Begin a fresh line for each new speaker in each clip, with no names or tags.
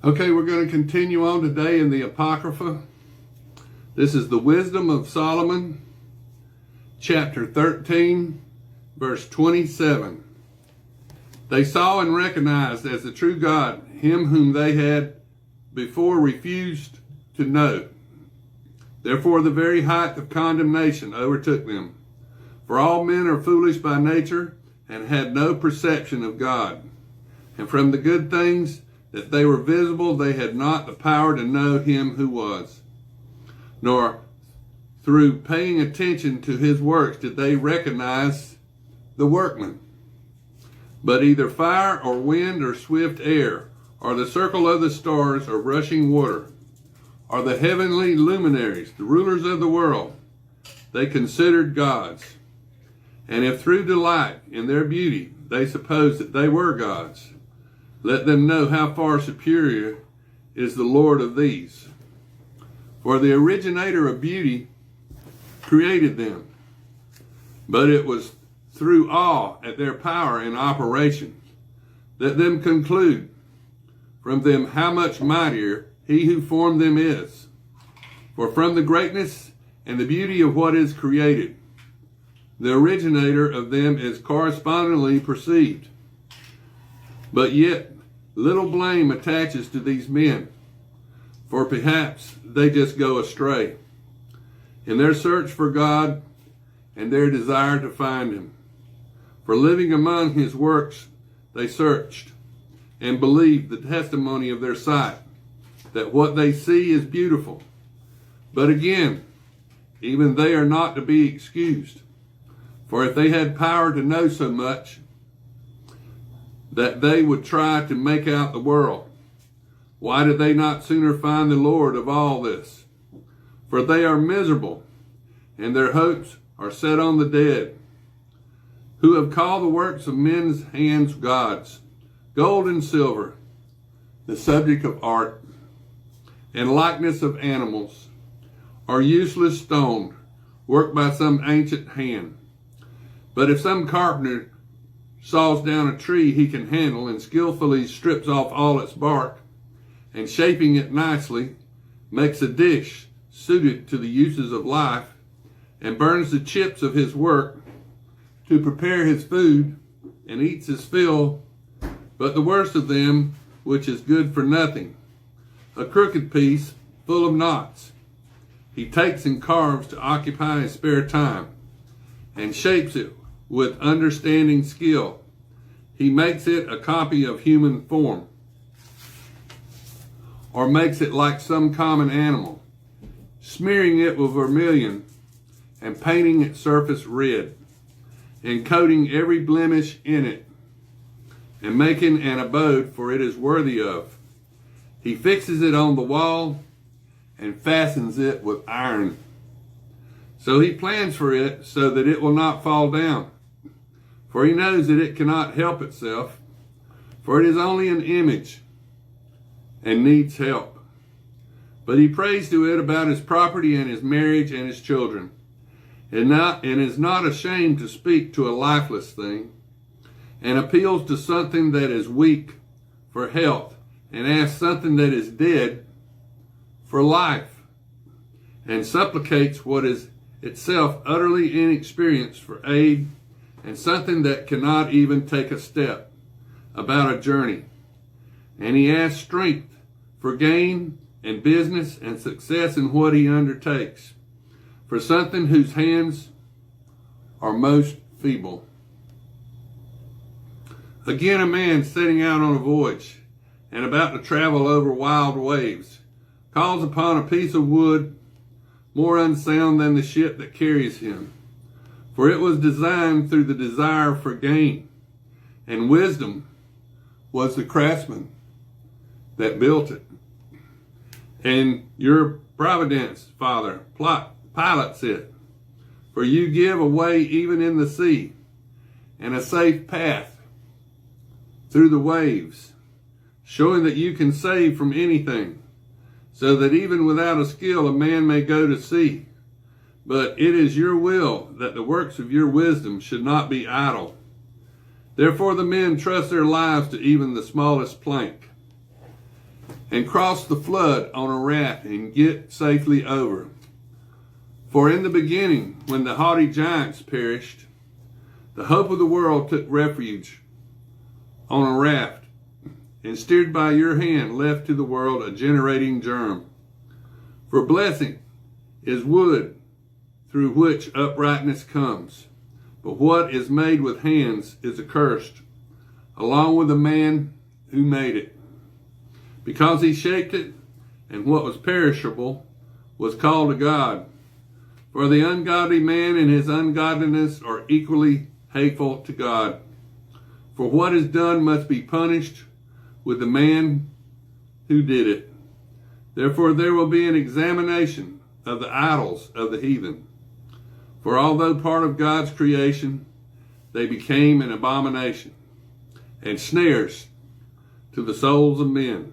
Okay, we're going to continue on today in the Apocrypha. This is the Wisdom of Solomon, chapter 13, verse 27. They saw and recognized as the true God him whom they had before refused to know. Therefore the very height of condemnation overtook them. For all men are foolish by nature and had no perception of God. And from the good things that they were visible, they had not the power to know him who was. Nor through paying attention to his works did they recognize the workman. But either fire or wind or swift air, or the circle of the stars or rushing water, or the heavenly luminaries, the rulers of the world, they considered gods. And if through delight in their beauty they supposed that they were gods, let them know how far superior is the Lord of these. For the originator of beauty created them, but it was through awe at their power and operation. Let them conclude from them how much mightier he who formed them is. For from the greatness and the beauty of what is created, the originator of them is correspondingly perceived. But yet little blame attaches to these men, for perhaps they just go astray in their search for God and their desire to find him. For living among his works, they searched and believed the testimony of their sight, that what they see is beautiful. But again, even they are not to be excused. For if they had power to know so much, that they would try to make out the world, why did they not sooner find the Lord of all this? For they are miserable, and their hopes are set on the dead, who have called the works of men's hands gods, gold and silver, the subject of art, and likeness of animals, are useless stone, worked by some ancient hand. But if some carpenter saws down a tree he can handle and skillfully strips off all its bark, and shaping it nicely, makes a dish suited to the uses of life, and burns the chips of his work to prepare his food, and eats his fill, but the worst of them, which is good for nothing, a crooked piece full of knots, he takes and carves to occupy his spare time, and shapes it with understanding skill. He makes it a copy of human form, or makes it like some common animal, smearing it with vermilion and painting its surface red, and coating every blemish in it, and making an abode for it is worthy of. He fixes it on the wall and fastens it with iron. So he plans for it so that it will not fall down. For he knows that it cannot help itself, for it is only an image and needs help. But he prays to it about his property and his marriage and his children, and is not ashamed to speak to a lifeless thing, and appeals to something that is weak for health, and asks something that is dead for life, and supplicates what is itself utterly inexperienced for aid, and something that cannot even take a step about a journey. And he asks strength for gain and business and success in what he undertakes, for something whose hands are most feeble. Again, a man setting out on a voyage and about to travel over wild waves calls upon a piece of wood more unsound than the ship that carries him. For it was designed through the desire for gain, and wisdom was the craftsman that built it. And your providence, Father, pilots it, for you give a way even in the sea, and a safe path through the waves, showing that you can save from anything, so that even without a skill a man may go to sea. But it is your will that the works of your wisdom should not be idle. Therefore the men trust their lives to even the smallest plank. and cross the flood on a raft and get safely over. For in the beginning, when the haughty giants perished, the hope of the world took refuge on a raft, and steered by your hand left to the world a generating germ. For blessing is wood through which uprightness comes, but what is made with hands is accursed, along with the man who made it. Because he shaped it, and what was perishable was called a god. For the ungodly man and his ungodliness are equally hateful to God. For what is done must be punished with the man who did it. Therefore there will be an examination of the idols of the heathen. For although part of God's creation, they became an abomination and snares to the souls of men,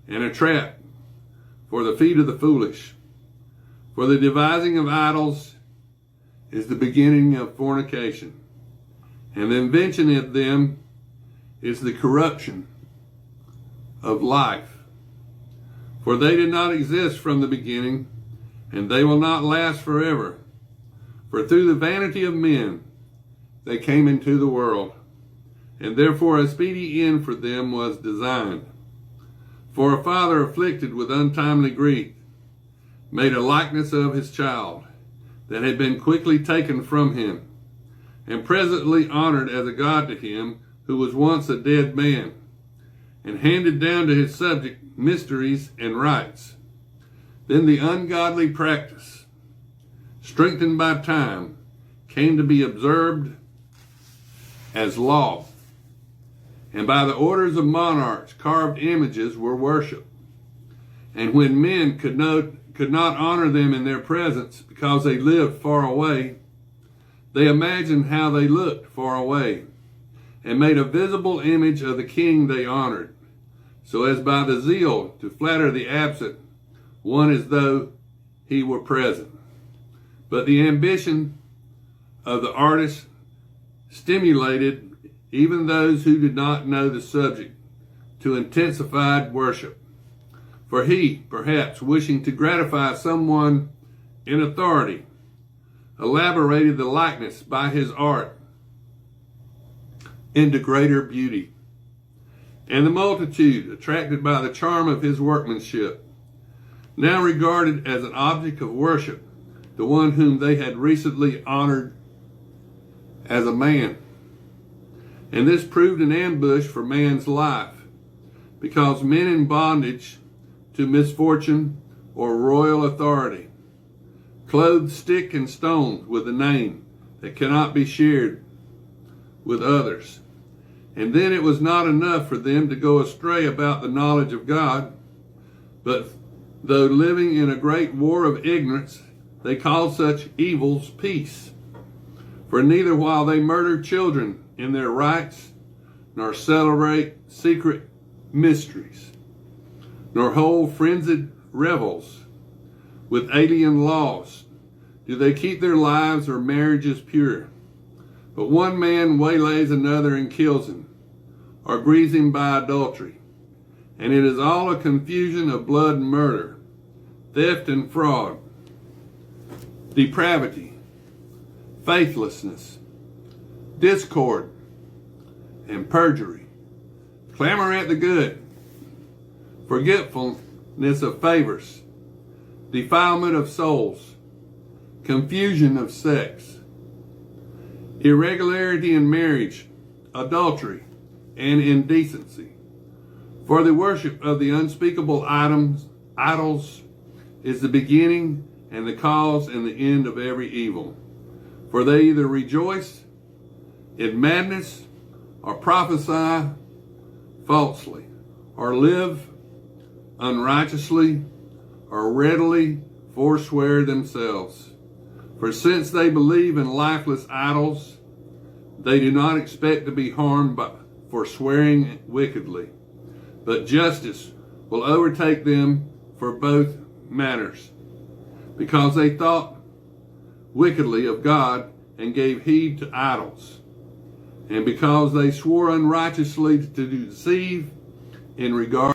and a trap for the feet of the foolish. For the devising of idols is the beginning of fornication, and the invention of them is the corruption of life. For they did not exist from the beginning, and they will not last forever. For through the vanity of men they came into the world, and therefore a speedy end for them was designed. For a father afflicted with untimely grief made a likeness of his child that had been quickly taken from him, and presently honored as a god to him who was once a dead man, and handed down to his subject mysteries and rites. Then the ungodly practice, strengthened by time, came to be observed as law. And by the orders of monarchs, carved images were worshipped. And when men could not honor them in their presence because they lived far away, they imagined how they looked far away, and made a visible image of the king they honored, so as by the zeal to flatter the absent one as though he were present. But the ambition of the artist stimulated even those who did not know the subject to intensified worship. For he, perhaps wishing to gratify someone in authority, elaborated the likeness by his art into greater beauty. And the multitude, attracted by the charm of his workmanship, now regarded as an object of worship the one whom they had recently honored as a man. And this proved an ambush for man's life, because men in bondage to misfortune or royal authority, clothed stick and stone with a name that cannot be shared with others. And then it was not enough for them to go astray about the knowledge of God, but though living in a great war of ignorance, they called such evils peace. For neither while they murder children in their rites, nor celebrate secret mysteries, nor hold frenzied revels with alien laws, do they keep their lives or marriages pure. But one man waylays another and kills him, or grieves him by adultery. And it is all a confusion of blood and murder, theft and fraud, depravity, faithlessness, discord, and perjury, clamor at the good, forgetfulness of favors, defilement of souls, confusion of sex, irregularity in marriage, adultery, and indecency. For the worship of the unspeakable idols is the beginning and the cause and the end of every evil. For they either rejoice in madness, or prophesy falsely, or live unrighteously, or readily forswear themselves. For since they believe in lifeless idols, they do not expect to be harmed for swearing wickedly. But justice will overtake them for both matters, because they thought wickedly of God and gave heed to idols, and because they swore unrighteously to deceive in regard